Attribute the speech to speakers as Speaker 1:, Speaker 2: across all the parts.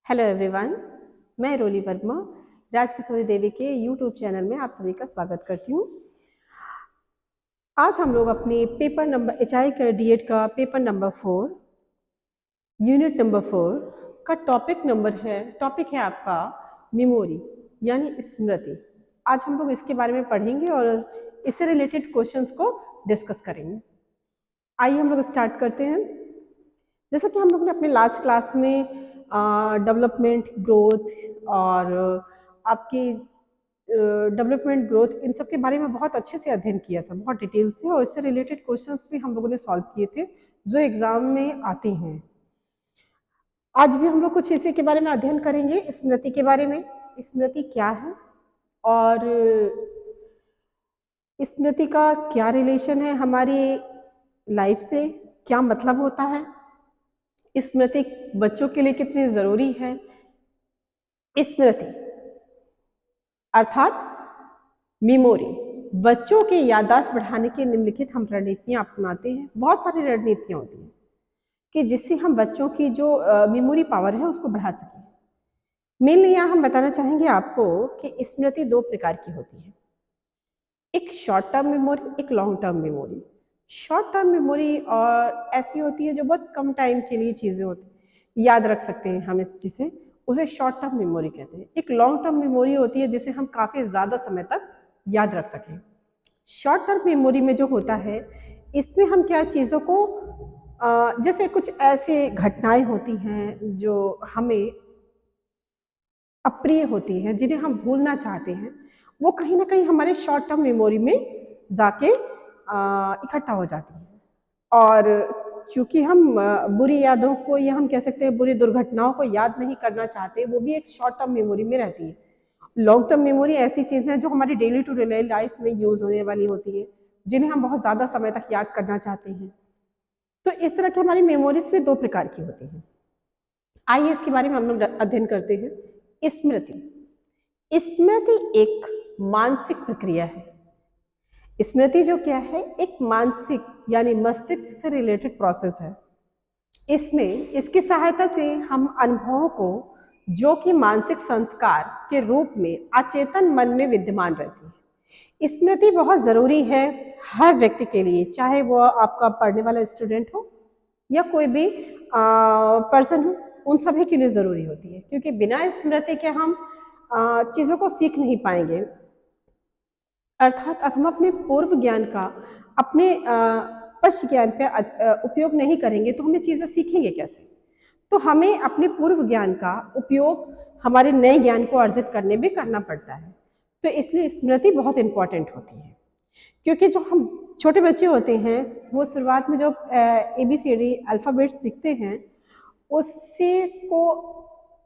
Speaker 1: Hello everyone, मैं रोली वर्मा राजकिशोरी देवी के YouTube channel में आप सभी का स्वागत करती हूँ। आज हम लोग अपने पेपर नंबर HI का डीएड का पेपर नंबर 4 यूनिट नंबर 4 का टॉपिक है आपका मेमोरी यानी स्मृति। आज हम लोग इसके बारे में पढ़ेंगे और इससे रिलेटेड क्वेश्चंस को डिस्कस करेंगे। आइए हम लोग स्टार्ट करते हैं। जैसा कि हम लोग ने अपने लास्ट क्लास में डेवलपमेंट ग्रोथ और आपकी डेवलपमेंट ग्रोथ इन सब के बारे में बहुत अच्छे से अध्ययन किया था, बहुत डिटेल से, और इससे रिलेटेड क्वेश्चंस भी हम लोगों ने सॉल्व किए थे जो एग्जाम में आते हैं। आज भी हम लोग कुछ इसी के बारे में अध्ययन करेंगे, स्मृति के बारे में। स्मृति क्या है और स्मृति का क्या रिलेशन है हमारी लाइफ से, क्या मतलब होता है, स्मृति बच्चों के लिए कितनी जरूरी है। स्मृति अर्थात मेमोरी बच्चों के याददाश्त बढ़ाने की निम्नलिखित हम रणनीतियां अपनाते हैं। बहुत सारी रणनीतियां होती हैं कि जिससे हम बच्चों की जो मेमोरी पावर है उसको बढ़ा सकें। मेनली यहाँ हम बताना चाहेंगे आपको कि स्मृति दो प्रकार की होती है, एक शॉर्ट टर्म मेमोरी, एक long term memory. Short term memory और ऐसी होती है जो बहुत कम टाइम के लिए चीज़ें होती याद रख सकते हैं हम, जिसे उसे शॉर्ट टर्म मेमोरी कहते हैं। एक लॉन्ग टर्म मेमोरी होती है जिसे हम काफ़ी ज़्यादा समय तक याद रख सकें। शॉर्ट टर्म मेमोरी में जो होता है इसमें हम क्या चीज़ों को जैसे कुछ ऐसे घटनाएं होती हैं जो हमें अप्रिय होती हैं, जिन्हें हम भूलना चाहते हैं, वो कहीं ना कहीं हमारे शॉर्ट टर्म मेमोरी में जाके इकट्ठा हो जाती हैं। और चूंकि हम बुरी यादों को या हम कह सकते हैं बुरी दुर्घटनाओं को याद नहीं करना चाहते, वो भी एक शॉर्ट टर्म मेमोरी में रहती है। लॉन्ग टर्म मेमोरी ऐसी चीज़ है जो हमारी डेली टू डेली लाइफ में यूज होने वाली होती है, जिन्हें हम बहुत ज़्यादा समय तक याद करना चाहते हैं। तो इस तरह की हमारी मेमोरीज भी दो प्रकार की होती हैं। आइए इसके बारे में हम लोग अध्ययन करते हैं। स्मृति एक मानसिक प्रक्रिया है। स्मृति जो क्या है, एक मानसिक यानी मस्तिष्क से रिलेटेड प्रोसेस है। इसकी सहायता से हम अनुभवों को, जो कि मानसिक संस्कार के रूप में अचेतन मन में विद्यमान रहती है। स्मृति बहुत जरूरी है हर व्यक्ति के लिए, चाहे वो आपका पढ़ने वाला स्टूडेंट हो या कोई भी पर्सन हो, उन सभी के लिए जरूरी होती है, क्योंकि बिना स्मृति के हम चीजों को सीख नहीं पाएंगे। अर्थात अब हम अपने पूर्व ज्ञान का अपने पश्च ज्ञान पे उपयोग नहीं करेंगे तो हमें चीज़ें सीखेंगे कैसे। तो हमें अपने पूर्व ज्ञान का उपयोग हमारे नए ज्ञान को अर्जित करने में करना पड़ता है। तो इसलिए स्मृति बहुत इम्पॉर्टेंट होती है, क्योंकि जो हम छोटे बच्चे होते हैं वो शुरुआत में जो ABCD अल्फ़ाबेट सीखते हैं, उससे को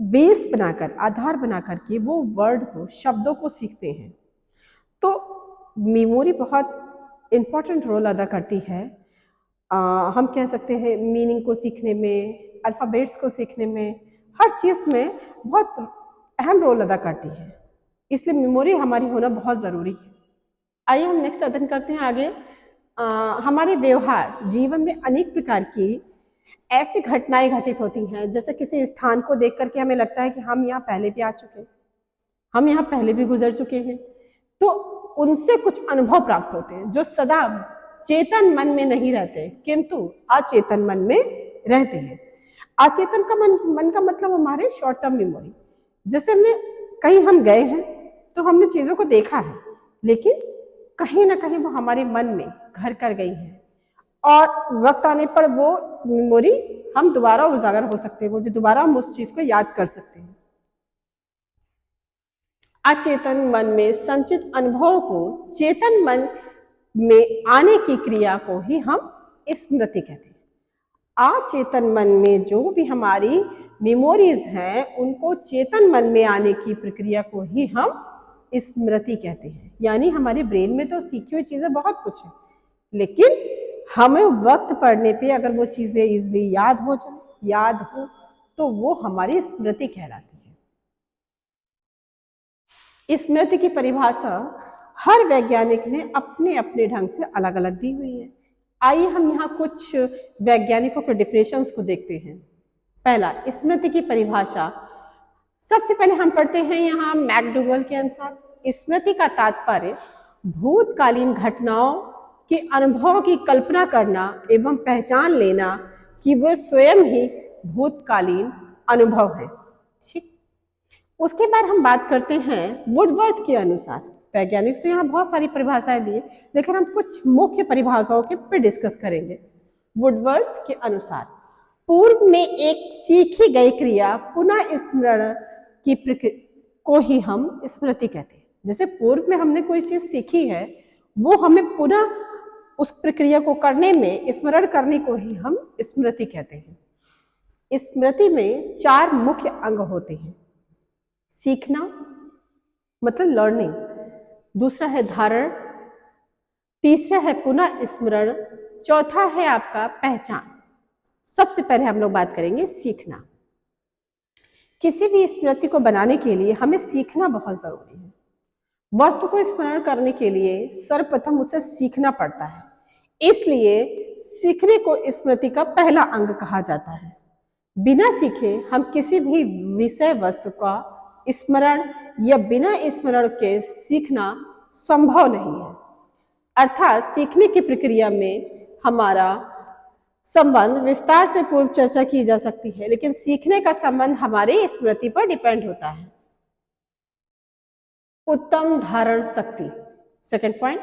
Speaker 1: बेस बनाकर, आधार बनाकर के वो वर्ड को, शब्दों को सीखते हैं। तो मेमोरी बहुत इम्पॉर्टेंट रोल अदा करती है। हम कह सकते हैं मीनिंग को सीखने में, अल्फ़ाबेट्स को सीखने में, हर चीज़ में बहुत अहम रोल अदा करती है। इसलिए मेमोरी हमारी होना बहुत ज़रूरी है। आइए हम नेक्स्ट अध्ययन करते हैं आगे। हमारे व्यवहार जीवन में अनेक प्रकार की ऐसी घटनाएं घटित होती हैं, जैसे किसी स्थान को देख करके हमें लगता है कि हम यहाँ पहले भी आ चुके हैं, हम यहाँ पहले भी गुजर चुके हैं। तो उनसे कुछ अनुभव प्राप्त होते हैं जो सदा चेतन मन में नहीं रहते, किंतु अचेतन मन में रहते हैं। अचेतन का मन का मतलब हमारे शॉर्ट टर्म मेमोरी। जैसे हमने कहीं हम गए हैं तो हमने चीज़ों को देखा है, लेकिन कहीं ना कहीं वो हमारे मन में घर कर गई है, और वक्त आने पर वो मेमोरी हम दोबारा उजागर हो सकते हैं, वो जो दोबारा हम उस चीज़ को याद कर सकते हैं। अचेतन मन में संचित अनुभवों को चेतन मन में आने की क्रिया को ही हम स्मृति कहते हैं। अचेतन मन में जो भी हमारी मेमोरीज हैं, उनको चेतन मन में आने की प्रक्रिया को ही हम स्मृति कहते हैं। यानी हमारे ब्रेन में तो सीखी हुई चीज़ें बहुत कुछ है, लेकिन हमें वक्त पड़ने पे अगर वो चीज़ें इजली याद हो तो वो हमारी स्मृति कहलाती है। स्मृति की परिभाषा हर वैज्ञानिक ने अपने अपने ढंग से अलग अलग दी हुई है। आइए हम यहाँ कुछ वैज्ञानिकों के डिफिनेशंस को देखते हैं। पहला, स्मृति की परिभाषा सबसे पहले हम पढ़ते हैं यहाँ मैकडूगल के अनुसार स्मृति का तात्पर्य भूतकालीन घटनाओं के अनुभव की कल्पना करना एवं पहचान लेना कि वे स्वयं ही भूतकालीन अनुभव हैं। ठीक, उसके बाद हम बात करते हैं वुडवर्थ के अनुसार। वैज्ञानिक तो यहाँ बहुत सारी परिभाषाएं दी, लेकिन हम कुछ मुख्य परिभाषाओं के पे डिस्कस करेंगे। वुडवर्थ के अनुसार पूर्व में एक सीखी गई क्रिया पुनः स्मरण की प्रक्रिया को ही हम स्मृति कहते हैं। जैसे पूर्व में हमने कोई चीज सीखी है, वो हमें पुनः उस प्रक्रिया को करने में, स्मरण करने को ही हम स्मृति कहते हैं। स्मृति में 4 मुख्य अंग होते हैं। सीखना मतलब लर्निंग, दूसरा है धारण, तीसरा है पुनः स्मरण, चौथा है आपका पहचान। सबसे पहले हम लोग बात करेंगे सीखना। किसी भी स्मृति को बनाने के लिए हमें सीखना बहुत जरूरी है। वस्तु को स्मरण करने के लिए सर्वप्रथम उसे सीखना पड़ता है, इसलिए सीखने को स्मृति का पहला अंग कहा जाता है। बिना सीखे हम किसी भी विषय वस्तु का स्मरण या बिना स्मरण के सीखना संभव नहीं है। अर्थात सीखने की प्रक्रिया में हमारा संबंध विस्तार से पूर्व चर्चा की जा सकती है, लेकिन सीखने का संबंध हमारे स्मृति पर डिपेंड होता है। उत्तम धारण शक्ति, सेकंड पॉइंट,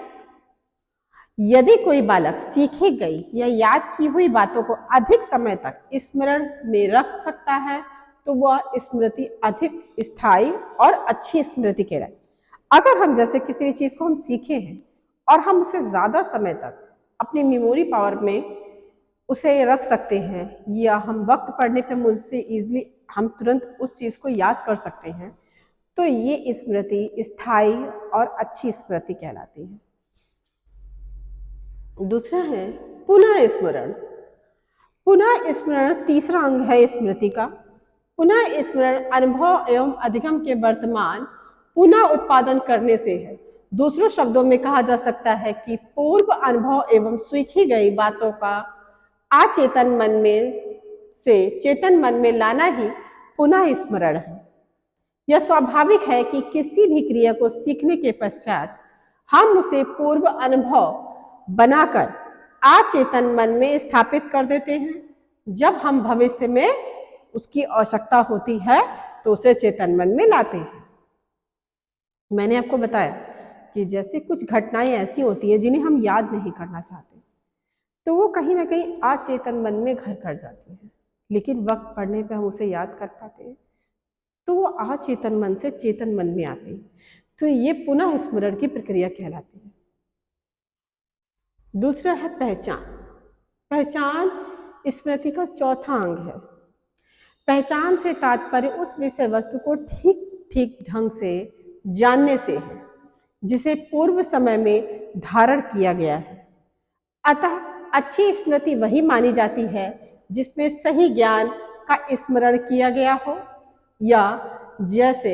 Speaker 1: यदि कोई बालक सीखी गई या याद की हुई बातों को अधिक समय तक स्मरण में रख सकता है तो वह स्मृति अधिक स्थायी और अच्छी स्मृति कहलाए। अगर हम जैसे किसी भी चीज को हम सीखे हैं और हम उसे ज्यादा समय तक अपनी मेमोरी पावर में उसे रख सकते हैं, या हम वक्त पढ़ने पे मुझसे इजीली हम तुरंत उस चीज को याद कर सकते हैं, तो ये स्मृति स्थायी और अच्छी स्मृति कहलाती है। दूसरा है पुनः स्मरण। पुनः स्मरण तीसरा अंग है स्मृति का। पुनः स्मरण अनुभव एवं अधिगम के वर्तमान पुनः उत्पादन करने से है। दूसरों शब्दों में कहा जा सकता है कि पूर्व अनुभव एवं सीखी गई बातों का अचेतन मन में से चेतन मन में लाना ही पुनः स्मरण है। यह स्वाभाविक है कि किसी भी क्रिया को सीखने के पश्चात हम उसे पूर्व अनुभव बनाकर अचेतन मन में स्थापित कर देते हैं। जब हम भविष्य में उसकी आवश्यकता होती है तो उसे चेतन मन में लाते हैं। मैंने आपको बताया कि जैसे कुछ घटनाएं ऐसी होती हैं जिन्हें हम याद नहीं करना चाहते, तो वो कहीं ना कहीं अचेतन मन में घर कर जाती है, लेकिन वक्त पड़ने पे हम उसे याद कर पाते हैं तो वो अचेतन मन से चेतन मन में आती है। तो ये पुनः स्मरण की प्रक्रिया कहलाती है। दूसरा है पहचान। पहचान स्मृति का चौथा अंग है। पहचान से तात्पर्य उस विषय वस्तु को ठीक ठीक ढंग से जानने से है जिसे पूर्व समय में धारण किया गया है। अतः अच्छी स्मृति वही मानी जाती है जिसमें सही ज्ञान का स्मरण किया गया हो, या जैसे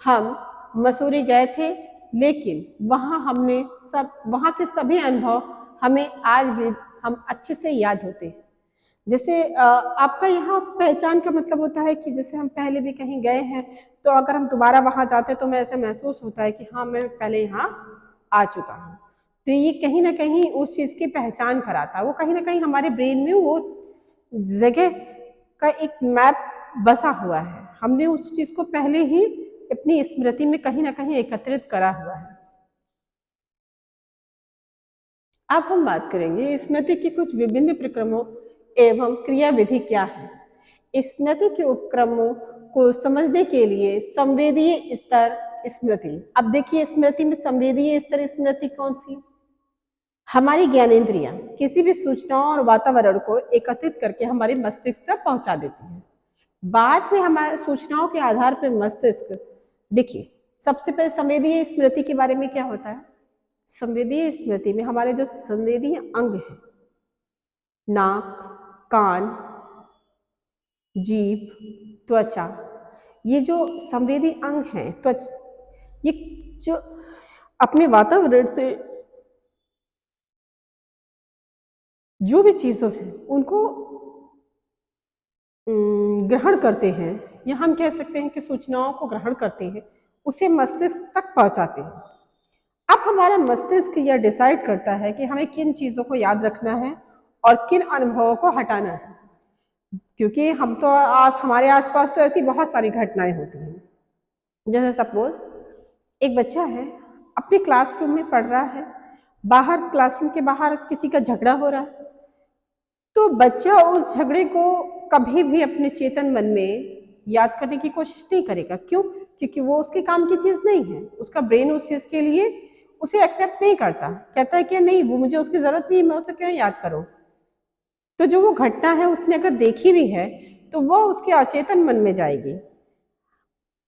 Speaker 1: हम मसूरी गए थे लेकिन वहाँ के सभी अनुभव हमें आज भी हम अच्छे से याद होते हैं। जैसे आपका यहाँ पहचान का मतलब होता है कि जैसे हम पहले भी कहीं गए हैं तो अगर हम दोबारा वहाँ जाते हैं तो हमें ऐसा महसूस होता है कि हाँ मैं पहले यहाँ आ चुका हूँ। तो ये कहीं ना कहीं उस चीज़ की पहचान कराता है। वो कहीं ना कहीं हमारे ब्रेन में वो जगह का एक मैप बसा हुआ है, हमने उस चीज़ को पहले ही अपनी स्मृति में कहीं ना कहीं एकत्रित करा हुआ है। अब हम बात करेंगे स्मृति के कुछ विभिन्न प्रक्रमों एवं क्रियाविधि क्या है। स्मृति के उपक्रमों को समझने के लिए संवेदीय स्तर स्मृति। अब देखिए स्मृति में संवेदीय स्तर स्मृति कौन सी? हमारी ज्ञानेंद्रियां किसी भी सूचनाओं और वातावरण को एकत्रित करके हमारे मस्तिष्क तक पहुंचा देती हैं। बाद में हमारे सूचनाओं के आधार पर मस्तिष्क, देखिए सबसे पहले संवेदीय स्मृति के बारे में क्या होता है। संवेदीय स्मृति में हमारे जो संवेदीय अंग हैं, नाक, कान, जीभ, त्वचा, ये जो संवेदी अंग हैं, ये जो अपने वातावरण से जो भी चीज़ों हैं उनको ग्रहण करते हैं या हम कह सकते हैं कि सूचनाओं को ग्रहण करते हैं, उसे मस्तिष्क तक पहुंचाते हैं। अब हमारा मस्तिष्क यह डिसाइड करता है कि हमें किन चीज़ों को याद रखना है और किन अनुभवों को हटाना है, क्योंकि हम तो हमारे आसपास तो ऐसी बहुत सारी घटनाएं होती हैं। जैसे सपोज एक बच्चा है, अपने क्लासरूम में पढ़ रहा है, बाहर क्लासरूम के बाहर किसी का झगड़ा हो रहा है, तो बच्चा उस झगड़े को कभी भी अपने चेतन मन में याद करने की कोशिश नहीं करेगा। क्यों? क्योंकि वो उसके काम की चीज़ नहीं है, उसका ब्रेन उस चीज़ के लिए उसे एक्सेप्ट नहीं करता, कहता है कि नहीं, वो मुझे उसकी ज़रूरत नहीं है, मैं उसे क्यों याद करूँ। तो जो वो घटना है उसने अगर देखी भी है तो वो उसके अचेतन मन में जाएगी।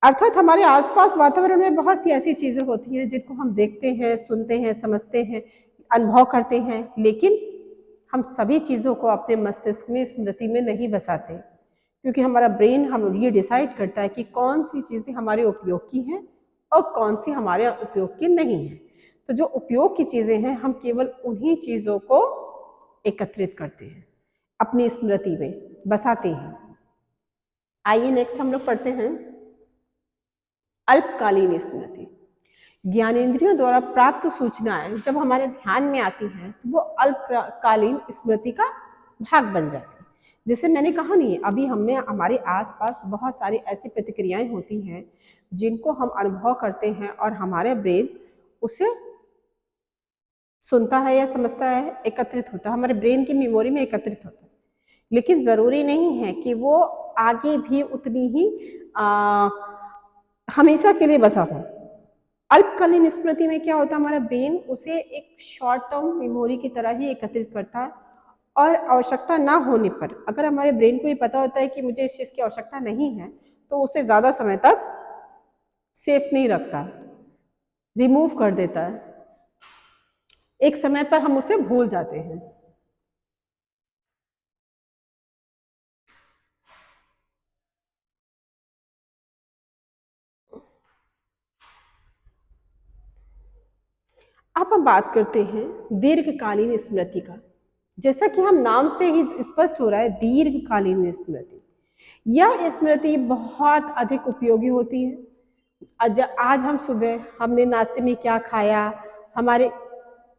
Speaker 1: अर्थात हमारे आसपास वातावरण में बहुत सी ऐसी चीज़ें होती हैं जिनको हम देखते हैं, सुनते हैं, समझते हैं, अनुभव करते हैं, लेकिन हम सभी चीज़ों को अपने मस्तिष्क में, स्मृति में नहीं बसाते, क्योंकि हमारा ब्रेन हम ये डिसाइड करता है कि कौन सी चीज़ें हमारे उपयोग की हैं और कौन सी हमारे उपयोग की नहीं हैं। तो जो उपयोग की चीज़ें हैं हम केवल उन्हीं चीज़ों को एकत्रित करते हैं, अपनी स्मृति में बसाते हैं। आइए नेक्स्ट हम लोग पढ़ते हैं अल्पकालीन स्मृति। ज्ञानेंद्रियों द्वारा प्राप्त सूचनाएं जब हमारे ध्यान में आती हैं तो वो अल्पकालीन स्मृति का भाग बन जाती है। जैसे मैंने कहा नहीं, अभी हमने हमारे आसपास बहुत सारी ऐसी प्रतिक्रियाएं होती हैं जिनको हम अनुभव करते हैं और हमारे ब्रेन उसे सुनता है या समझता है, एकत्रित होता है, हमारे ब्रेन की मेमोरी में एकत्रित होता है। लेकिन ज़रूरी नहीं है कि वो आगे भी उतनी ही हमेशा के लिए बसा हो। अल्पकालीन स्मृति में क्या होता है, हमारा ब्रेन उसे एक शॉर्ट टर्म मेमोरी की तरह ही एकत्रित करता है और आवश्यकता ना होने पर, अगर हमारे ब्रेन को ये पता होता है कि मुझे इस चीज़ की आवश्यकता नहीं है, तो उसे ज़्यादा समय तक सेफ नहीं रखता, रिमूव कर देता है। एक समय पर हम उसे भूल जाते हैं। अब हम बात करते हैं दीर्घकालीन स्मृति का। जैसा कि हम नाम से ही स्पष्ट हो रहा है, दीर्घकालीन स्मृति, यह स्मृति बहुत अधिक उपयोगी होती है। आज हम सुबह हमने नाश्ते में क्या खाया, हमारे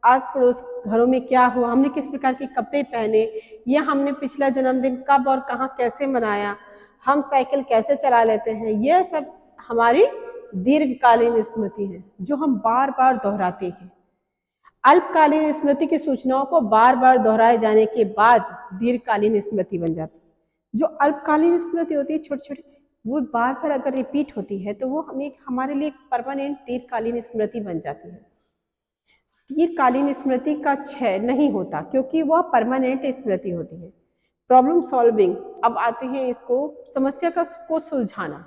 Speaker 1: आस पड़ोस घरों में क्या हुआ, हमने किस प्रकार के कपड़े पहने, या हमने पिछला जन्मदिन कब और कहाँ कैसे मनाया, हम साइकिल कैसे चला लेते हैं, यह सब हमारी दीर्घकालीन स्मृति है जो हम बार बार दोहराते हैं। अल्पकालीन स्मृति की सूचनाओं को बार बार दोहराए जाने के बाद दीर्घकालीन स्मृति बन जाती है। जो अल्पकालीन स्मृति होती है छोटी छोटी, वो बार बार अगर रिपीट होती है तो वो हमारे लिए परमानेंट दीर्घकालीन स्मृति बन जाती है। दीर्घकालीन स्मृति का क्षय नहीं होता क्योंकि वह परमानेंट स्मृति होती है। प्रॉब्लम सॉल्विंग, अब आते हैं इसको समस्या को सुलझाना।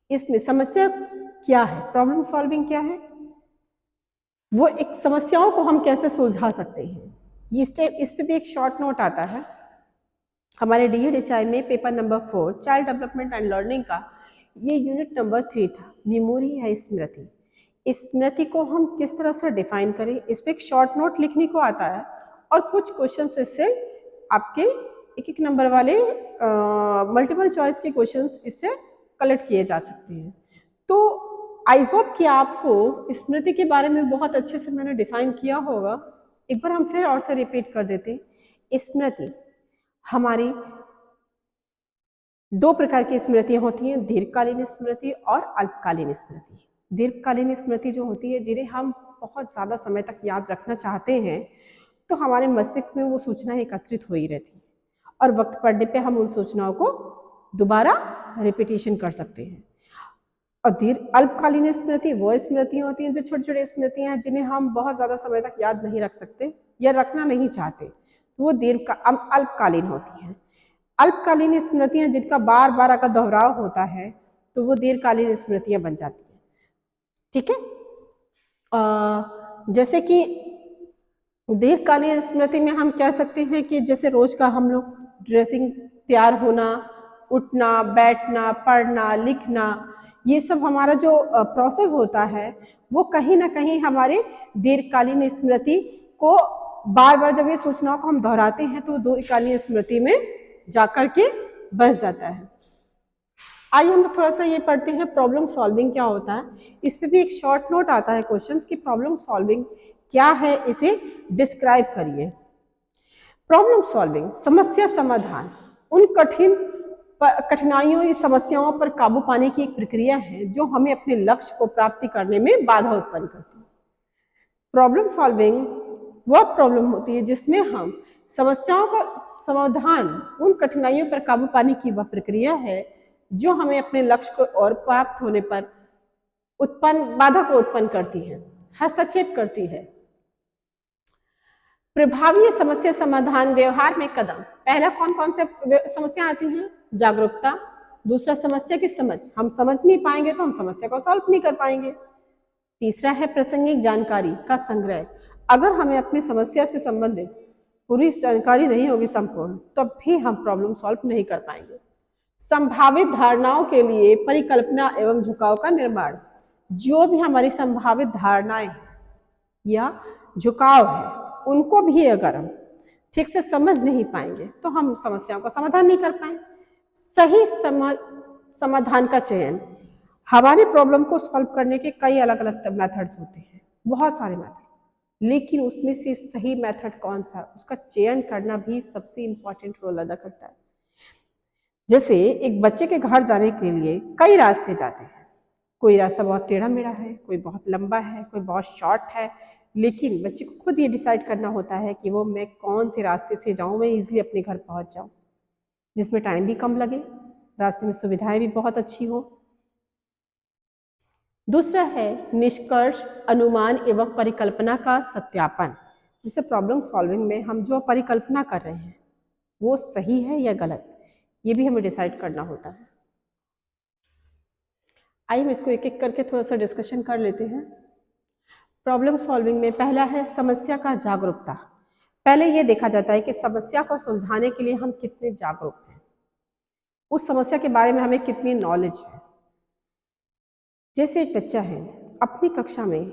Speaker 1: इसमें समस्या क्या है, प्रॉब्लम सॉल्विंग क्या है, वो एक समस्याओं को हम कैसे सुलझा सकते हैं। इस पे भी एक शॉर्ट नोट आता है हमारे DEDHI में, paper number 4 child development and learning का, ये यूनिट नंबर 3 था, मेमोरी है स्मृति। स्मृति को हम किस तरह से डिफाइन करें, इस पर एक शॉर्ट नोट लिखने को आता है और कुछ क्वेश्चन इससे आपके एक नंबर वाले मल्टीपल चॉइस के क्वेश्चन इससे कलेक्ट किए जा सकते हैं। तो आई होप कि आपको स्मृति के बारे में बहुत अच्छे से मैंने डिफाइन किया होगा। एक बार हम फिर और से रिपीट कर देते हैं। स्मृति हमारी दो प्रकार की स्मृतियां होती हैं, दीर्घकालीन स्मृति और अल्पकालीन स्मृति। दीर्घकालीन स्मृति जो होती है, जिन्हें हम बहुत ज़्यादा समय तक याद रखना चाहते हैं, तो हमारे मस्तिष्क में वो सूचनाएं एकत्रित हो ही रहती हैं और वक्त पड़ने पे हम उन सूचनाओं को दोबारा रिपीटिशन कर सकते हैं। और अल्पकालीन स्मृति वो स्मृतियाँ होती हैं जो छोटी छोटी स्मृतियाँ हैं जिन्हें हम बहुत ज़्यादा समय तक याद नहीं रख सकते या रखना नहीं चाहते, तो वो अल्पकालीन होती हैं। अल्पकालीन स्मृतियाँ जिनका बार बार अगर दोहराव होता है तो वो दीर्घकालीन स्मृतियाँ बन जाती हैं। ठीक है, जैसे कि दीर्घकालीन स्मृति में हम कह सकते हैं कि जैसे रोज का हम लोग ड्रेसिंग, तैयार होना, उठना, बैठना, पढ़ना, लिखना, ये सब हमारा जो प्रोसेस होता है वो कहीं ना कहीं हमारे दीर्घकालीन स्मृति को बार बार जब ये सूचनाओं को हम दोहराते हैं तो दीर्घकालीन स्मृति में जाकर के बस जाता है। आइए हम थोड़ा सा ये पढ़ते हैं प्रॉब्लम सॉल्विंग क्या होता है। इस पे भी एक शॉर्ट नोट आता है क्वेश्चन कि प्रॉब्लम सॉल्विंग क्या है, इसे डिस्क्राइब करिए। प्रॉब्लम सॉल्विंग समस्या समाधान उन कठिनाइयों या समस्याओं पर काबू पाने की एक प्रक्रिया है जो हमें अपने लक्ष्य को प्राप्ति करने में बाधा उत्पन्न करती है। प्रॉब्लम सॉल्विंग वह प्रॉब्लम होती है जिसमें हम समस्याओं का समाधान, उन कठिनाइयों पर काबू पाने की वह प्रक्रिया है जो हमें अपने लक्ष्य को और प्राप्त होने पर बाधा को उत्पन्न करती है, हस्तक्षेप करती है। प्रभावी समस्या समाधान व्यवहार में कदम, पहला कौन कौन से समस्या आती हैं? जागरूकता, दूसरा समस्या की समझ, हम समझ नहीं पाएंगे तो हम समस्या को सॉल्व नहीं कर पाएंगे। तीसरा है प्रासंगिक जानकारी का संग्रह, अगर हमें अपनी समस्या से संबंधित पूरी जानकारी नहीं होगी संपूर्ण, तब भी हम प्रॉब्लम सॉल्व नहीं कर पाएंगे। संभावित धारणाओं के लिए परिकल्पना एवं झुकाव का निर्माण, जो भी हमारी संभावित धारणाएं या झुकाव है उनको भी अगर हम ठीक से समझ नहीं पाएंगे तो हम समस्याओं का समाधान नहीं कर पाएंगे। सही समाधान का चयन, हमारी प्रॉब्लम को सॉल्व करने के कई अलग अलग मेथड्स होते हैं, बहुत सारे मेथड, लेकिन उसमें से सही मेथड कौन सा, उसका चयन करना भी सबसे इम्पोर्टेंट रोल अदा करता है। जैसे एक बच्चे के घर जाने के लिए कई रास्ते जाते हैं, कोई रास्ता बहुत टेढ़ा मेढ़ा है, कोई बहुत लंबा है, कोई बहुत शॉर्ट है, लेकिन बच्चे को खुद ये डिसाइड करना होता है कि वो मैं कौन से रास्ते से जाऊं, मैं इजीली अपने घर पहुंच जाऊं, जिसमें टाइम भी कम लगे, रास्ते में सुविधाएं भी बहुत अच्छी हो। दूसरा है निष्कर्ष, अनुमान एवं परिकल्पना का सत्यापन, जिसे प्रॉब्लम सॉल्विंग में हम जो परिकल्पना कर रहे हैं वो सही है या गलत, ये भी हमें डिसाइड करना होता है। आइए हम इसको एक एक करके थोड़ा सा डिस्कशन कर लेते हैं। प्रॉब्लम सॉल्विंग में पहला है समस्या का जागरूकता। पहले ये देखा जाता है कि समस्या को सुलझाने के लिए हम कितने जागरूक हैं, उस समस्या के बारे में हमें कितनी नॉलेज है। जैसे एक बच्चा है अपनी कक्षा में,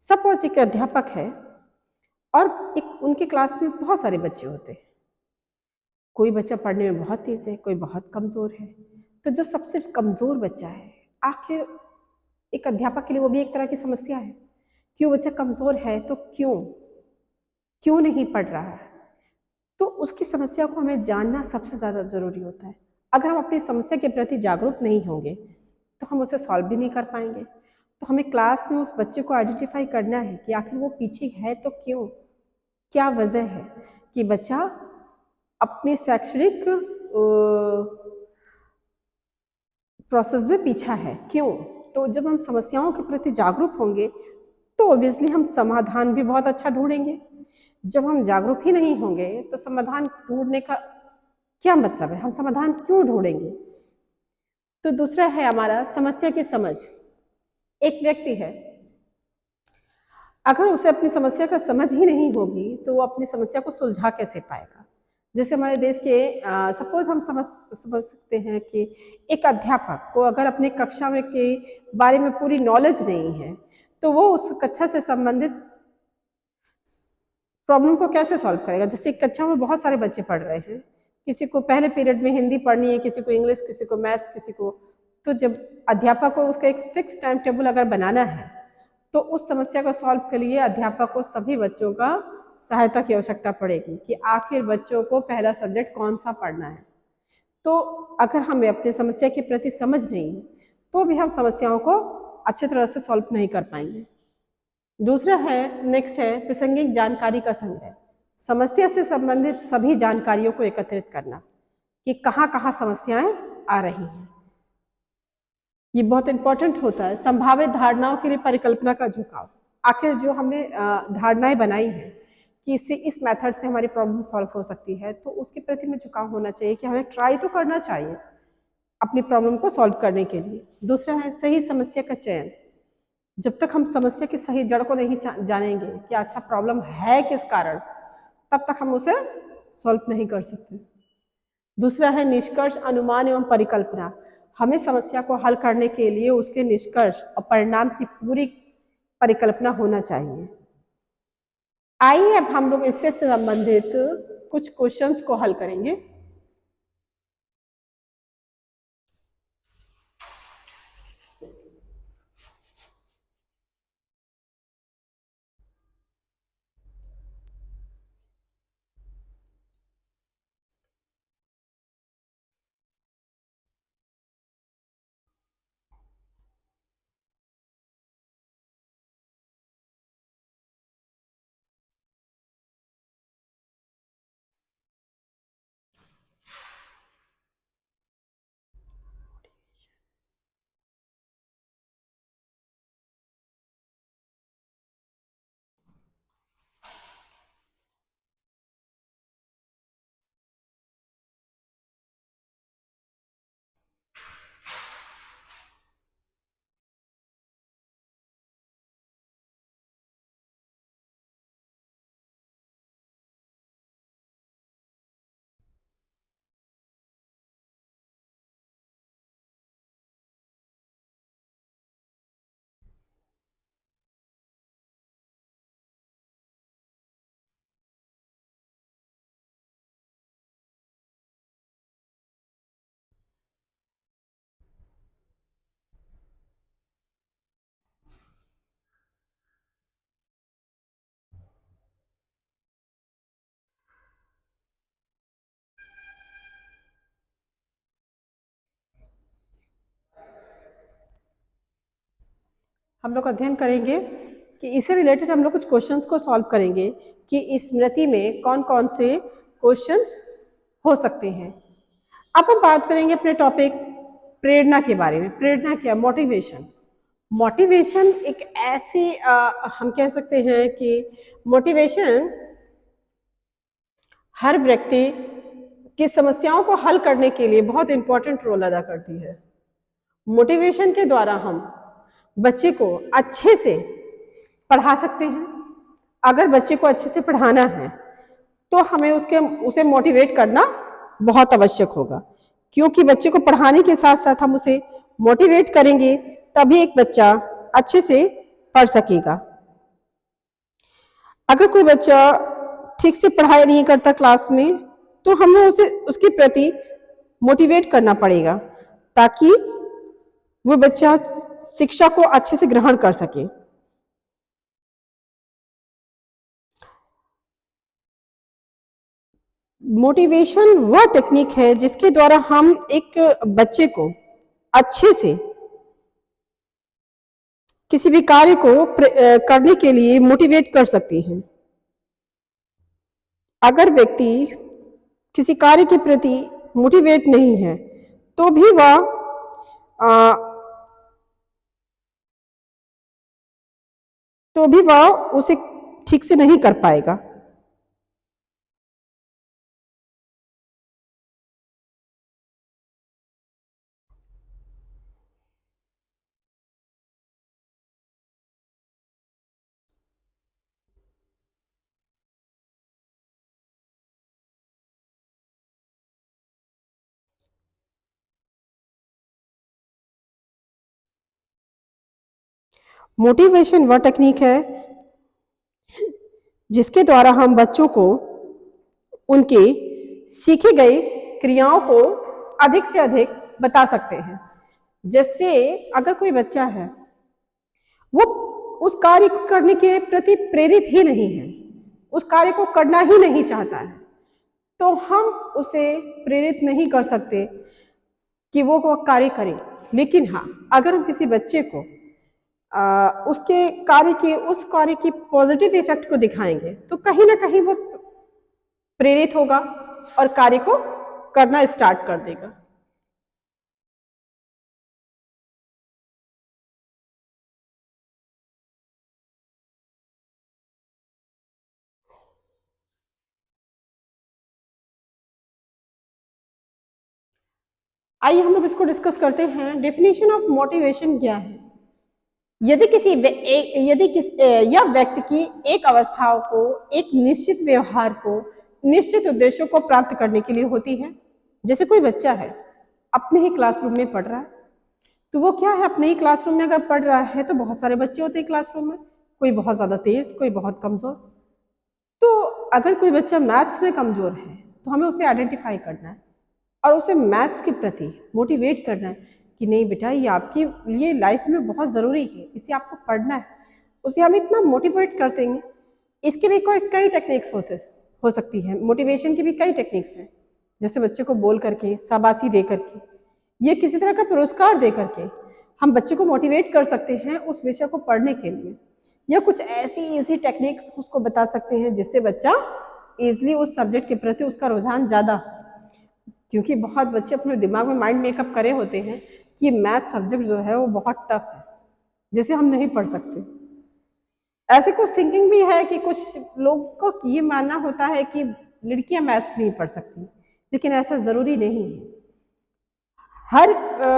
Speaker 1: सपोज एक अध्यापक है और एक उनके क्लास में बहुत सारे बच्चे होते हैं, कोई बच्चा पढ़ने में बहुत तेज है, कोई बहुत कमज़ोर है, तो जो सबसे कमज़ोर बच्चा है, आखिर एक अध्यापक के लिए वो भी एक तरह की समस्या है कि वो बच्चा कमज़ोर है तो क्यों नहीं पढ़ रहा है, तो उसकी समस्या को हमें जानना सबसे ज़्यादा ज़रूरी होता है। अगर हम अपनी समस्या के प्रति जागरूक नहीं होंगे तो हम उसे सॉल्व भी नहीं कर पाएंगे। तो हमें क्लास में उस बच्चे को आइडेंटिफाई करना है कि आखिर वो पीछे है तो क्यों, क्या वजह है कि बच्चा अपने शैक्षणिक प्रोसेस में पीछा है, क्यों। तो जब हम समस्याओं के प्रति जागरूक होंगे तो ऑब्वियसली हम समाधान भी बहुत अच्छा ढूंढेंगे। जब हम जागरूक ही नहीं होंगे तो समाधान ढूंढने का क्या मतलब है, हम समाधान क्यों ढूंढेंगे। तो दूसरा है हमारा समस्या की समझ। एक व्यक्ति है, अगर उसे अपनी समस्या का समझ ही नहीं होगी तो वो अपनी समस्या को सुलझा कैसे पाएगा। जैसे हमारे देश के सपोज हम समझ सकते हैं कि एक अध्यापक को अगर अपने कक्षा में के बारे में पूरी नॉलेज नहीं है तो वो उस कक्षा से संबंधित प्रॉब्लम को कैसे सॉल्व करेगा। जैसे कक्षा में बहुत सारे बच्चे पढ़ रहे हैं, किसी को पहले पीरियड में हिंदी पढ़नी है, किसी को इंग्लिश, किसी को मैथ्स, किसी को, तो जब अध्यापक को उसका एक फिक्स टाइम टेबल अगर बनाना है तो उस समस्या को सॉल्व के लिए अध्यापक को सभी बच्चों का सहायता की आवश्यकता पड़ेगी कि आखिर बच्चों को पहला सब्जेक्ट कौन सा पढ़ना है। तो अगर हमें अपनी समस्या के प्रति समझ नहीं है तो भी हम समस्याओं को अच्छी तरह से सॉल्व नहीं कर पाएंगे। दूसरा है, नेक्स्ट है प्रासंगिक जानकारी का संग्रह। समस्या से संबंधित सभी जानकारियों को एकत्रित करना कि कहाँ कहाँ समस्याएं आ रही हैं, ये बहुत इंपॉर्टेंट होता है। संभावित धारणाओं के लिए परिकल्पना का झुकाव, आखिर जो हमने धारणाएं बनाई हैं कि इससे इस मेथड से हमारी प्रॉब्लम सॉल्व हो सकती है, तो उसके प्रति में झुकाव होना चाहिए कि हमें ट्राई तो करना चाहिए अपनी प्रॉब्लम को सॉल्व करने के लिए। दूसरा है सही समस्या का चयन। जब तक हम समस्या की सही जड़ को नहीं जानेंगे कि अच्छा प्रॉब्लम है किस कारण, तब तक हम उसे सॉल्व नहीं कर सकते। दूसरा है निष्कर्ष, अनुमान एवं परिकल्पना। हमें समस्या को हल करने के लिए उसके निष्कर्ष और परिणाम की पूरी परिकल्पना होना चाहिए। आइए अब हम लोग इससे संबंधित कुछ क्वेश्चंस को हल करेंगे। हम लोग अध्ययन करेंगे कि इससे रिलेटेड हम लोग कुछ क्वेश्चंस को सॉल्व करेंगे कि स्मृति में कौन कौन से क्वेश्चंस हो सकते हैं। अब हम बात करेंगे अपने टॉपिक प्रेरणा के बारे में। प्रेरणा क्या? मोटिवेशन। मोटिवेशन एक ऐसी हम कह सकते हैं कि मोटिवेशन हर व्यक्ति की समस्याओं को हल करने के लिए बहुत इंपॉर्टेंट रोल अदा करती है। मोटिवेशन के द्वारा हम बच्चे को अच्छे से पढ़ा सकते हैं। अगर बच्चे को अच्छे से पढ़ाना है तो हमें उसे मोटिवेट करना बहुत आवश्यक होगा, क्योंकि बच्चे को पढ़ाने के साथ साथ हम उसे मोटिवेट करेंगे तभी एक बच्चा अच्छे से पढ़ सकेगा। अगर कोई बच्चा ठीक से पढ़ाई नहीं करता क्लास में तो हमें उसे उसके प्रति मोटिवेट करना पड़ेगा ताकि वो बच्चा शिक्षा को अच्छे से ग्रहण कर सके। मोटिवेशन वह टेक्निक है जिसके द्वारा हम एक बच्चे को अच्छे से किसी भी कार्य को करने के लिए मोटिवेट कर सकते हैं। अगर व्यक्ति किसी कार्य के प्रति मोटिवेट नहीं है तो भी वह उसे ठीक से नहीं कर पाएगा। मोटिवेशन वह टेक्निक है जिसके द्वारा हम बच्चों को उनके सीखे गए क्रियाओं को अधिक से अधिक बता सकते हैं। जैसे अगर कोई बच्चा है वो उस कार्य को करने के प्रति प्रेरित ही नहीं है, उस कार्य को करना ही नहीं चाहता है, तो हम उसे प्रेरित नहीं कर सकते कि वो कार्य करे। लेकिन हाँ, अगर हम किसी बच्चे को उसके उस कार्य की पॉजिटिव इफेक्ट को दिखाएंगे तो कहीं ना कहीं वो प्रेरित होगा और कार्य को करना स्टार्ट कर देगा। आइए हम लोग इसको डिस्कस करते हैं। डेफिनेशन ऑफ मोटिवेशन क्या है? यदि यह व्यक्ति की एक अवस्थाओं को, एक निश्चित व्यवहार को, निश्चित उद्देश्यों को प्राप्त करने के लिए होती है। जैसे कोई बच्चा है अपने ही क्लासरूम में पढ़ रहा है, तो वो क्या है, अपने ही क्लासरूम में अगर पढ़ रहा है तो बहुत सारे बच्चे होते हैं क्लासरूम में, कोई बहुत ज़्यादा तेज, कोई बहुत कमज़ोर। तो अगर कोई बच्चा मैथ्स में कमज़ोर है तो हमें उसे आइडेंटिफाई करना है और उसे मैथ्स के प्रति मोटिवेट करना है कि नहीं बेटा, ये आपके लिए लाइफ में बहुत ज़रूरी है, इसे आपको पढ़ना है। उसे हम इतना मोटिवेट कर देंगे। इसके भी कई टेक्निक्स हो सकती है। मोटिवेशन की भी कई टेक्निक्स हैं, जैसे बच्चे को बोल करके, शाबाशी दे करके, ये किसी तरह का पुरस्कार दे करके हम बच्चे को मोटिवेट कर सकते हैं उस विषय को पढ़ने के लिए, या कुछ ऐसी इजी टेक्निक्स उसको बता सकते हैं जिससे बच्चा ईजिली उस सब्जेक्ट के प्रति उसका रुझान ज़्यादा हो। क्योंकि बहुत बच्चे अपने दिमाग में माइंड मेकअप करे होते हैं कि मैथ सब्जेक्ट जो है वो बहुत टफ है, जिसे हम नहीं पढ़ सकते। ऐसे कुछ थिंकिंग भी है कि कुछ लोगों को ये मानना होता है कि लड़कियां मैथ्स नहीं पढ़ सकती, लेकिन ऐसा ज़रूरी नहीं है। हर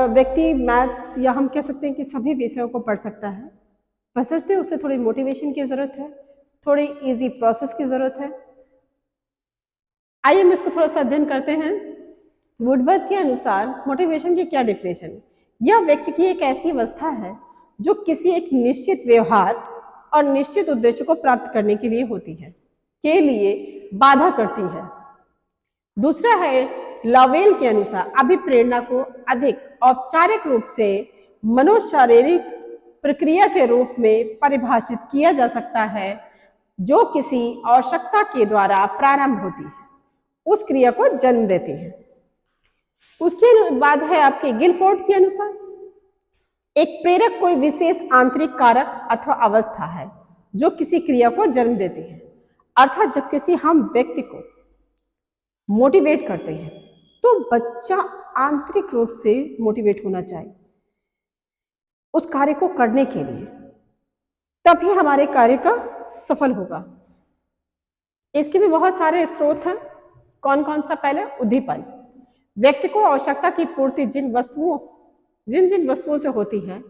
Speaker 1: व्यक्ति मैथ्स, या हम कह सकते हैं कि सभी विषयों को पढ़ सकता है, बशर्ते उसे थोड़ी मोटिवेशन की ज़रूरत है, थोड़ी इजी प्रोसेस की ज़रूरत है। आइए हम इसको थोड़ा सा अध्ययन करते हैं। वुडवर्थ के अनुसार मोटिवेशन की क्या डेफिनेशन है? यह व्यक्ति की एक ऐसी अवस्था है जो किसी एक निश्चित व्यवहार और निश्चित उद्देश्य को प्राप्त करने के लिए होती है, के लिए बाधा करती है। दूसरा है लवेल के अनुसार अभिप्रेरणा को अधिक औपचारिक रूप से मनोशारीरिक प्रक्रिया के रूप में परिभाषित किया जा सकता है जो किसी आवश्यकता के द्वारा प्रारंभ होती है, उस क्रिया को जन्म देती है। उसके बाद है आपके गिलफोर्ड के अनुसार एक प्रेरक कोई विशेष आंतरिक कारक अथवा अवस्था है जो किसी क्रिया को जन्म देती है। अर्थात जब किसी हम व्यक्ति को मोटिवेट करते हैं तो बच्चा आंतरिक रूप से मोटिवेट होना चाहिए उस कार्य को करने के लिए, तभी हमारे कार्य का सफल होगा। इसके भी बहुत सारे स्रोत हैं। कौन कौन सा? पहले उद्दीपन। व्यक्ति को आवश्यकता की पूर्ति जिन जिन वस्तुओं से होती है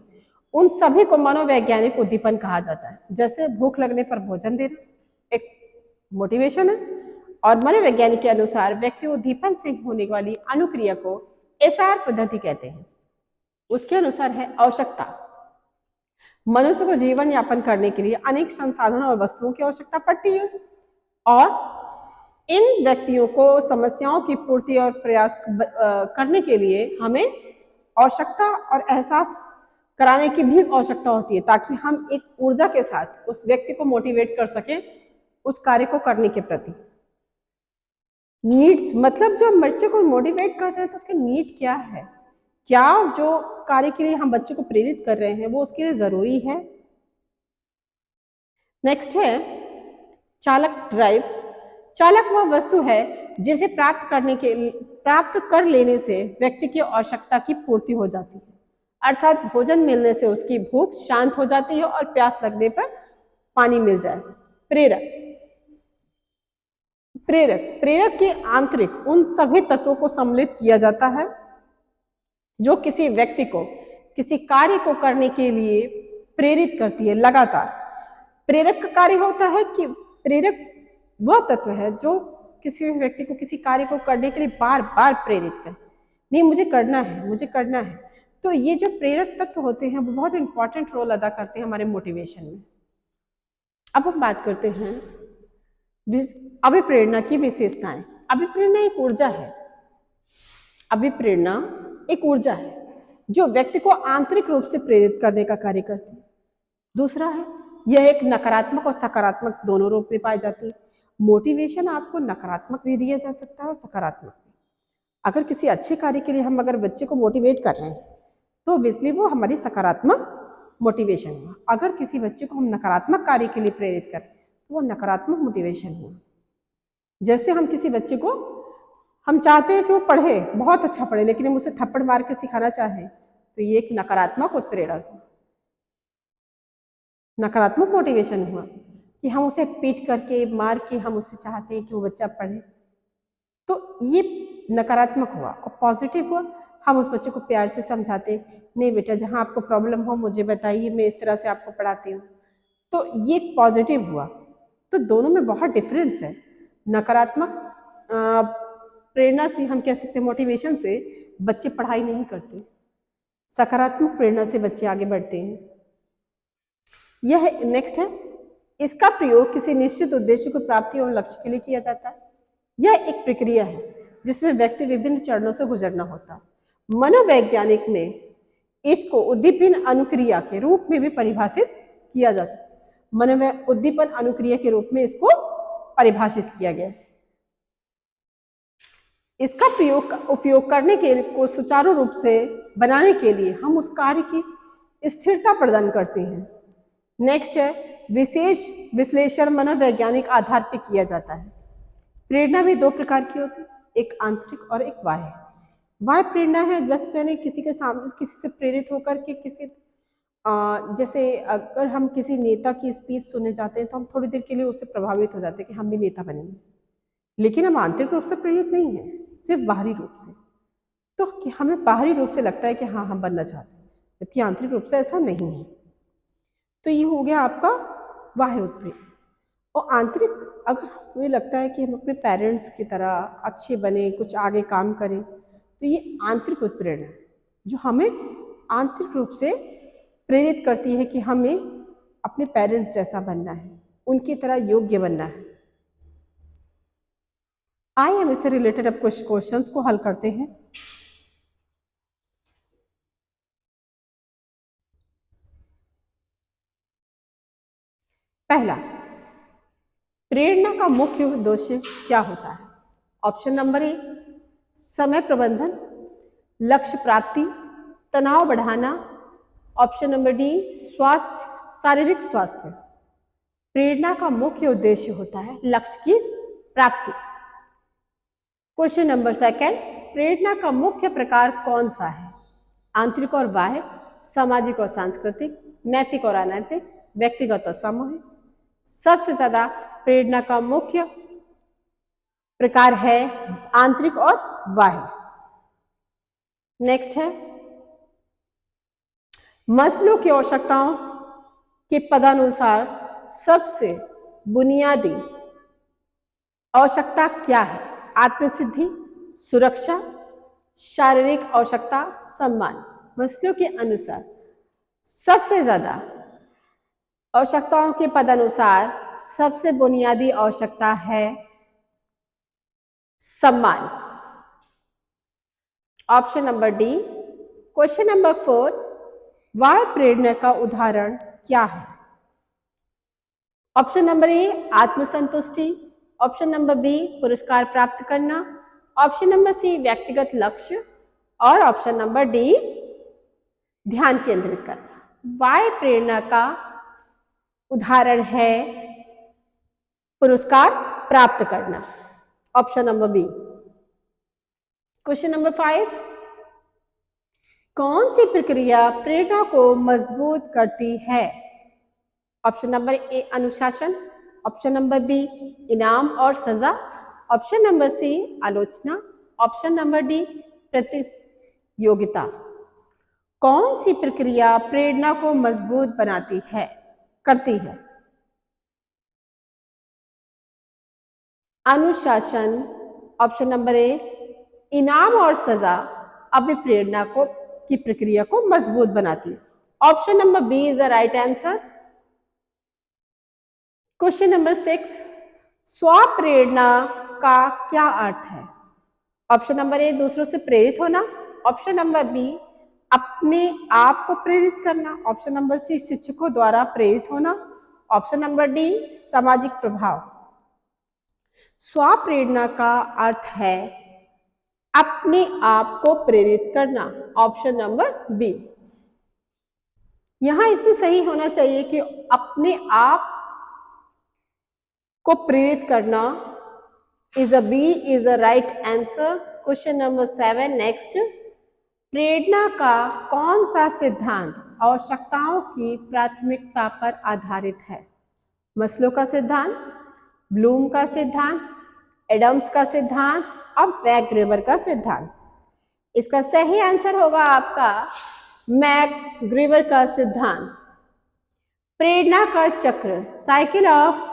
Speaker 1: उन सभी को मनोवैज्ञानिक उद्दीपन कहा जाता है। जैसे भूख लगने पर भोजन देना एक मोटिवेशन है, और मनोवैज्ञानिक के अनुसार व्यक्ति उद्दीपन से होने वाली अनुक्रिया को एसआर पद्धति कहते हैं। उसके अनुसार है आवश्यकता। मनुष्य को जीवन यापन करने के लिए अनेक संसाधनों और वस्तुओं की आवश्यकता पड़ती है, और इन व्यक्तियों को समस्याओं की पूर्ति और प्रयास करने के लिए हमें आवश्यकता और एहसास कराने की भी आवश्यकता होती है, ताकि हम एक ऊर्जा के साथ उस व्यक्ति को मोटिवेट कर सकें उस कार्य को करने के प्रति। नीड्स मतलब जो हम बच्चे को मोटिवेट कर रहे हैं तो उसके नीड क्या है, क्या जो कार्य के लिए हम बच्चे को प्रेरित कर रहे हैं वो उसके लिए जरूरी है। नेक्स्ट है चालक ड्राइव। चालक वह वस्तु है जिसे प्राप्त कर लेने से व्यक्ति की आवश्यकता की पूर्ति हो जाती है। अर्थात भोजन मिलने से उसकी भूख शांत हो जाती है और प्यास लगने पर पानी मिल जाए। प्रेरक के आंतरिक उन सभी तत्वों को सम्मिलित किया जाता है जो किसी व्यक्ति को किसी कार्य को करने के लिए प्रेरित करती है लगातार। प्रेरक का कार्य होता है कि प्रेरक वह तत्व है जो किसी भी व्यक्ति को किसी कार्य को करने के लिए बार बार प्रेरित करे। नहीं, मुझे करना है। तो ये जो प्रेरक तत्व होते हैं वो बहुत इंपॉर्टेंट रोल अदा करते हैं हमारे मोटिवेशन में। अब हम बात करते हैं अभिप्रेरणा की विशेषताएं। अभिप्रेरणा एक ऊर्जा है। अभिप्रेरणा एक ऊर्जा है जो व्यक्ति को आंतरिक रूप से प्रेरित करने का कार्य करती है। दूसरा है यह एक नकारात्मक और सकारात्मक दोनों रूप में पाई जाती है। मोटिवेशन आपको नकारात्मक भी दिया जा सकता है और सकारात्मक भी। अगर किसी अच्छे कार्य के लिए हम अगर बच्चे को मोटिवेट कर रहे हैं तो ऑब्वियसली वो हमारी सकारात्मक मोटिवेशन हुआ। अगर किसी बच्चे को हम नकारात्मक कार्य के लिए प्रेरित करें तो वो नकारात्मक मोटिवेशन हुआ। जैसे हम किसी बच्चे को हम चाहते हैं कि वो पढ़े, बहुत अच्छा पढ़े, लेकिन हम उसे थप्पड़ मार के सिखाना चाहें तो ये एक नकारात्मक उत्प्रेरक हुआ, नकारात्मक मोटिवेशन हुआ कि हम उसे पीट करके मार के हम उससे चाहते हैं कि वो बच्चा पढ़े, तो ये नकारात्मक हुआ। और पॉजिटिव हुआ, हम उस बच्चे को प्यार से समझाते, नहीं बेटा जहाँ आपको प्रॉब्लम हो मुझे बताइए, मैं इस तरह से आपको पढ़ाती हूँ, तो ये पॉजिटिव हुआ। तो दोनों में बहुत डिफरेंस है। नकारात्मक प्रेरणा से हम कह सकते हैं मोटिवेशन से बच्चे पढ़ाई नहीं करते, सकारात्मक प्रेरणा से बच्चे आगे बढ़ते हैं। यह नेक्स्ट है, इसका प्रयोग किसी निश्चित उद्देश्य को प्राप्ति और लक्ष्य के लिए किया जाता है। यह एक प्रक्रिया है जिसमें व्यक्ति विभिन्न चरणों से गुजरना होता है। मनोवैज्ञानिक में इसको उद्दीपन अनुक्रिया के रूप में भी परिभाषित किया जाता है। उद्दीपन अनुक्रिया के रूप में इसको परिभाषित किया गया। इसका उपयोग करने के को सुचारू रूप से बनाने के लिए हम उस कार्य की स्थिरता प्रदान करते हैं। नेक्स्ट है विशेष विश्लेषण मनोवैज्ञानिक आधार पर किया जाता है। प्रेरणा भी दो प्रकार की होती है, एक आंतरिक और एक बाह्य। बाह्य प्रेरणा है बस मैंने किसी के सामने किसी से प्रेरित होकर के किसी जैसे अगर हम किसी नेता की स्पीच सुनने जाते हैं तो हम थोड़ी देर के लिए उससे प्रभावित हो जाते हैं कि हम भी नेता बनेंगे, लेकिन हम आंतरिक रूप से प्रेरित नहीं हैं, सिर्फ बाहरी रूप से। तो कि हमें बाहरी रूप से लगता है कि हाँ हम बनना चाहते हैं, जबकि आंतरिक रूप से ऐसा नहीं है। तो ये हो गया आपका बाह्य उत्प्रेरणा। और आंतरिक, अगर हमें लगता है कि हम अपने पेरेंट्स की तरह अच्छे बने, कुछ आगे काम करें, तो ये आंतरिक उत्प्रेरणा है जो हमें आंतरिक रूप से प्रेरित करती है कि हमें अपने पेरेंट्स जैसा बनना है, उनकी तरह योग्य बनना है। आइए हम इससे रिलेटेड अब कुछ क्वेश्चंस को हल करते हैं। पहला, प्रेरणा का मुख्य उद्देश्य क्या होता है? ऑप्शन नंबर ए समय प्रबंधन, लक्ष्य प्राप्ति, तनाव बढ़ाना, ऑप्शन नंबर डी स्वास्थ्य, शारीरिक स्वास्थ्य। प्रेरणा का मुख्य उद्देश्य होता है लक्ष्य की प्राप्ति। क्वेश्चन नंबर सेकंड, प्रेरणा का मुख्य प्रकार कौन सा है? आंतरिक और बाह्य, सामाजिक और सांस्कृतिक, नैतिक और अनैतिक, व्यक्तिगत और सामूहिक। सबसे ज्यादा प्रेरणा का मुख्य प्रकार है आंतरिक और बाह्य। नेक्स्ट है, मस्लो की आवश्यकताओं के पदानुसार सबसे बुनियादी आवश्यकता क्या है? आत्मसिद्धि, सुरक्षा, शारीरिक आवश्यकता, सम्मान। मस्लो के अनुसार सबसे ज्यादा आवश्यकताओं के पदानुसार सबसे बुनियादी आवश्यकता है सम्मान। Option number D. Question number 4, वाह्य प्रेरणा का उदाहरण क्या है? ऑप्शन नंबर ए आत्मसंतुष्टि, ऑप्शन नंबर बी पुरस्कार प्राप्त करना, ऑप्शन नंबर सी व्यक्तिगत लक्ष्य और ऑप्शन नंबर डी ध्यान केंद्रित करना। वाह्य प्रेरणा का उदाहरण है पुरस्कार प्राप्त करना, option number B. Question number 5, कौन सी प्रक्रिया प्रेरणा को मजबूत करती है? ऑप्शन नंबर ए अनुशासन, ऑप्शन नंबर बी इनाम और सजा, ऑप्शन नंबर सी आलोचना, ऑप्शन नंबर डी प्रतियोगिता। कौन सी प्रक्रिया प्रेरणा को मजबूत बनाती है, करती है? अनुशासन, ऑप्शन नंबर ए इनाम और सजा अभिप्रेरणा को की प्रक्रिया को मजबूत बनाती है। Option number B is the right answer. Question number 6, स्वप्रेरणा का क्या अर्थ है? ऑप्शन नंबर ए दूसरों से प्रेरित होना, ऑप्शन नंबर बी अपने आप को प्रेरित करना, ऑप्शन नंबर सी शिक्षकों द्वारा प्रेरित होना, ऑप्शन नंबर डी सामाजिक प्रभाव। स्वप्रेरणा का अर्थ है अपने आप को प्रेरित करना, ऑप्शन नंबर बी। यहां इसमें सही होना चाहिए कि अपने आप को प्रेरित करना is a B is a right answer. Question number 7 next, प्रेरणा का कौन सा सिद्धांत आवश्यकताओं की प्राथमिकता पर आधारित है? मस्लो का सिद्धांत, ब्लूम का सिद्धांत, एडम्स का सिद्धांत और मैकग्रेगर का सिद्धांत। इसका सही आंसर होगा आपका मैकग्रेगर का सिद्धांत। प्रेरणा का चक्र, साइकिल ऑफ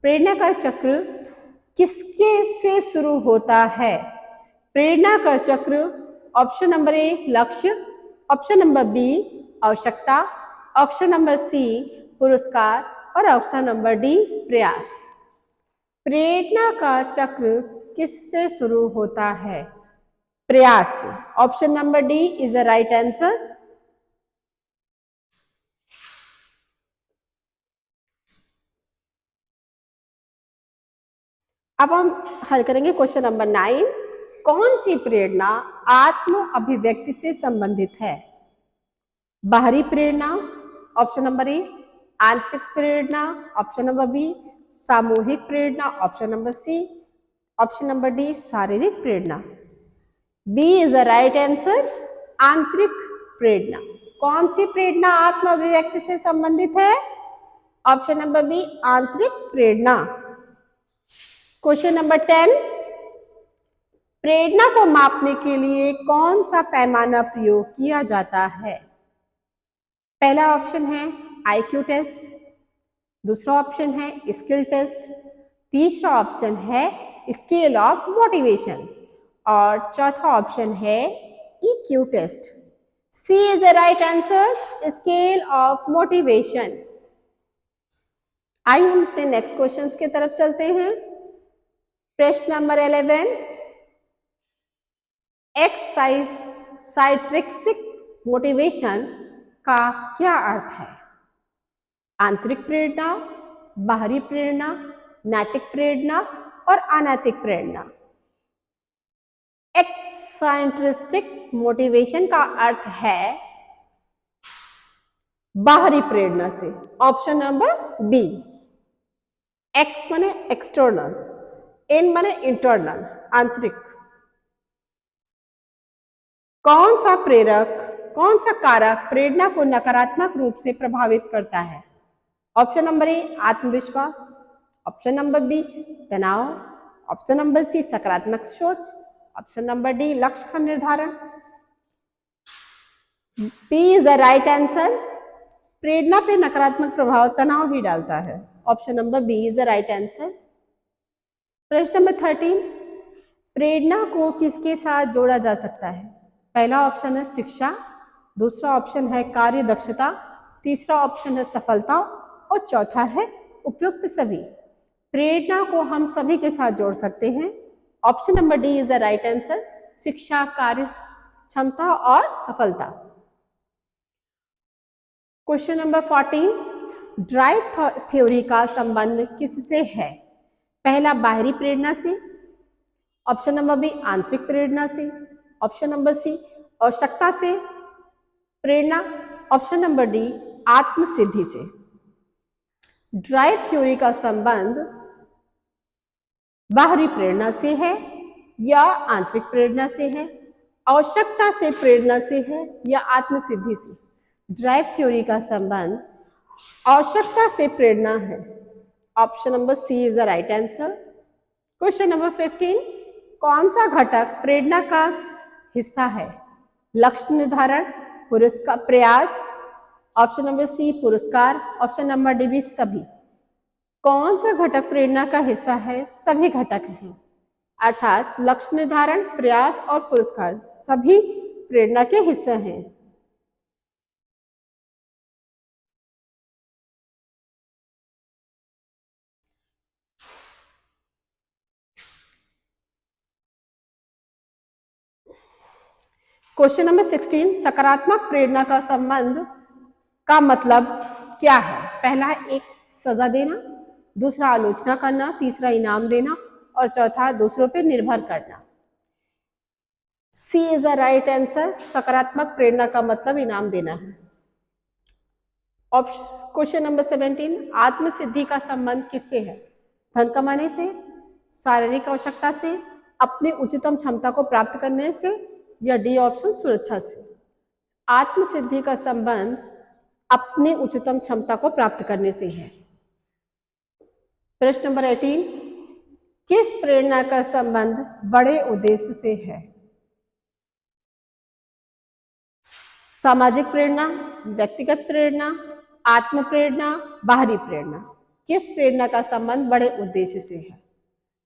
Speaker 1: प्रेरणा का चक्र किसके से शुरू होता है? प्रेरणा का चक्र, ऑप्शन नंबर ए लक्ष्य, ऑप्शन नंबर बी आवश्यकता, ऑप्शन नंबर सी पुरस्कार और ऑप्शन नंबर डी प्रयास। प्रेरणा का चक्र किससे शुरू होता है? प्रयास से, option number D is the right answer. अब हम हल करेंगे क्वेश्चन नंबर 9, कौन सी प्रेरणा आत्म अभिव्यक्ति से संबंधित है? बाहरी प्रेरणा, ऑप्शन नंबर ए आंतरिक प्रेरणा, ऑप्शन नंबर बी सामूहिक प्रेरणा, option number C, option number D शारीरिक प्रेरणा। B is the right answer, आंतरिक प्रेरणा। कौन सी प्रेरणा आत्म अभिव्यक्ति से संबंधित है? ऑप्शन नंबर बी आंतरिक प्रेरणा। क्वेश्चन नंबर 10, प्रेरणा को मापने के लिए कौन सा पैमाना प्रयोग किया जाता है? पहला ऑप्शन है आईक्यू टेस्ट, दूसरा ऑप्शन है स्किल टेस्ट, तीसरा ऑप्शन है स्केल ऑफ मोटिवेशन और चौथा ऑप्शन है EQ test. C is the right answer, scale of motivation. आइए हम अपने नेक्स्ट क्वेश्चंस की तरफ चलते हैं। प्रश्न नंबर 11, एक्साइट्रिक्सिक मोटिवेशन का क्या अर्थ है? आंतरिक प्रेरणा, बाहरी प्रेरणा, नैतिक प्रेरणा और अनैतिक प्रेरणा। एक्साइट्रिस्टिक मोटिवेशन का अर्थ है बाहरी प्रेरणा से। Option number B. एक्स माने एक्सटर्नल, एन माने इंटरनल, आंतरिक। कौन सा प्रेरक, कौन सा कारक प्रेरणा को नकारात्मक रूप से प्रभावित करता है? ऑप्शन नंबर ए आत्मविश्वास, ऑप्शन नंबर बी तनाव, ऑप्शन नंबर सी सकारात्मक सोच, ऑप्शन नंबर डी लक्ष्य का निर्धारण। B is the right answer. प्रेरणा पे नकारात्मक प्रभाव तनाव ही डालता है। Option number B is the right answer. प्रश्न नंबर 13, प्रेरणा को किसके साथ जोड़ा जा सकता है? पहला ऑप्शन है शिक्षा, दूसरा ऑप्शन है कार्य दक्षता, तीसरा ऑप्शन है सफलता और चौथा है उपयुक्त सभी। प्रेरणा को हम सभी के साथ जोड़ सकते हैं। Option number D is the right answer. शिक्षा, कार्य क्षमता और सफलता। क्वेश्चन नंबर 14, ड्राइव थ्योरी का संबंध किससे है? पहला बाहरी प्रेरणा से, ऑप्शन नंबर बी आंतरिक प्रेरणा से, ऑप्शन नंबर सी आवश्यकता से प्रेरणा, ऑप्शन नंबर डी आत्मसिद्धि से। ड्राइव थ्योरी का संबंध बाहरी प्रेरणा से है या आंतरिक प्रेरणा से है, आवश्यकता से प्रेरणा से है या आत्मसिद्धि से? ड्राइव थ्योरी का संबंध आवश्यकता से प्रेरणा है। Option number C is the right answer. Question number 15, कौन सा घटक प्रेरणा का हिस्सा है? लक्ष्य निर्धारण, पुरस्कार, प्रयास, ऑप्शन नंबर सी पुरस्कार, ऑप्शन नंबर डी भी सभी। कौन सा घटक प्रेरणा का हिस्सा है? सभी घटक हैं, अर्थात लक्ष्य निर्धारण, प्रयास और पुरस्कार सभी प्रेरणा के हिस्से हैं। क्वेश्चन नंबर 16, सकारात्मक प्रेरणा का संबंध का मतलब क्या है? पहला एक सजा देना, दूसरा आलोचना करना, तीसरा इनाम देना और चौथा दूसरों पे निर्भर करना। सी इज द राइट आंसर। सकारात्मक प्रेरणा का मतलब इनाम देना है। क्वेश्चन नंबर 17, आत्मसिद्धि का संबंध किससे है? धन कमाने से, शारीरिक आवश्यकता से, अपनी उच्चतम क्षमता को प्राप्त करने से या डी ऑप्शन सुरक्षा से? आत्मसिद्धि का संबंध अपनी उच्चतम क्षमता को प्राप्त करने से है। प्रश्न नंबर 18, किस प्रेरणा का संबंध बड़े उद्देश्य से है? सामाजिक प्रेरणा, व्यक्तिगत प्रेरणा, आत्म प्रेरणा, बाहरी प्रेरणा। किस प्रेरणा का संबंध बड़े उद्देश्य से है?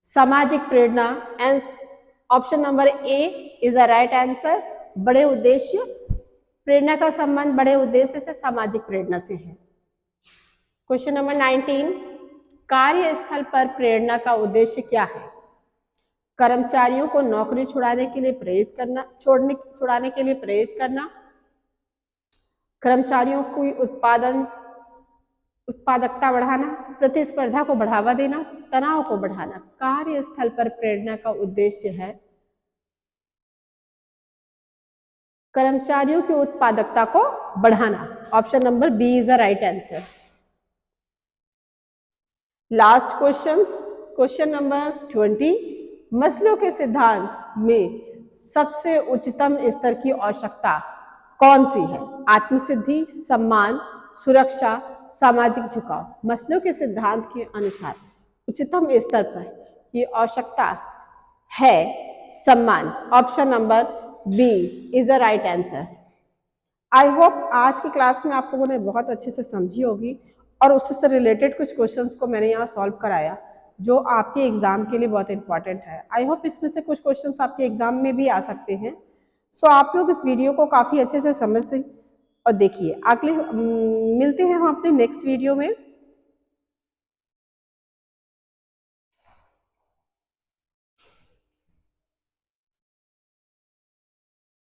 Speaker 1: सामाजिक प्रेरणा। Option number A is the right answer. बड़े उद्देश्य, प्रेरणा का संबंध बड़े उद्देश्य से सामाजिक प्रेरणा से है। क्वेश्चन नंबर 19, कार्यस्थल पर प्रेरणा का उद्देश्य क्या है? कर्मचारियों को नौकरी छुड़ाने के लिए प्रेरित करना, छुड़ाने के लिए प्रेरित करना, कर्मचारियों की उत्पादकता बढ़ाना, प्रतिस्पर्धा को बढ़ावा देना, तनाव को बढ़ाना। कार्यस्थल पर प्रेरणा का उद्देश्य है कर्मचारियों की उत्पादकता को बढ़ाना। Option number B is the right answer. Last question number 20, Maslow के सिद्धांत में सबसे उच्चतम स्तर की आवश्यकता कौन सी है? आत्मसिद्धि, सम्मान, सुरक्षा, सामाजिक झुकाव। मस्लो के सिद्धांत के अनुसार उच्चतम स्तर पर ये आवश्यकता है सम्मान। Option number B is the right answer. I hope आज की क्लास में आप लोगों ने बहुत अच्छे से समझी होगी और उससे रिलेटेड कुछ क्वेश्चंस को मैंने यहाँ सॉल्व कराया जो आपके एग्जाम के लिए बहुत इंपॉर्टेंट है। आई होप इसमें से कुछ क्वेश्चंस आपके एग्जाम में भी आ सकते हैं। सो आप लोग इस वीडियो को काफ़ी अच्छे से समझ और देखिए। अगले मिलते हैं हम अपने नेक्स्ट वीडियो में।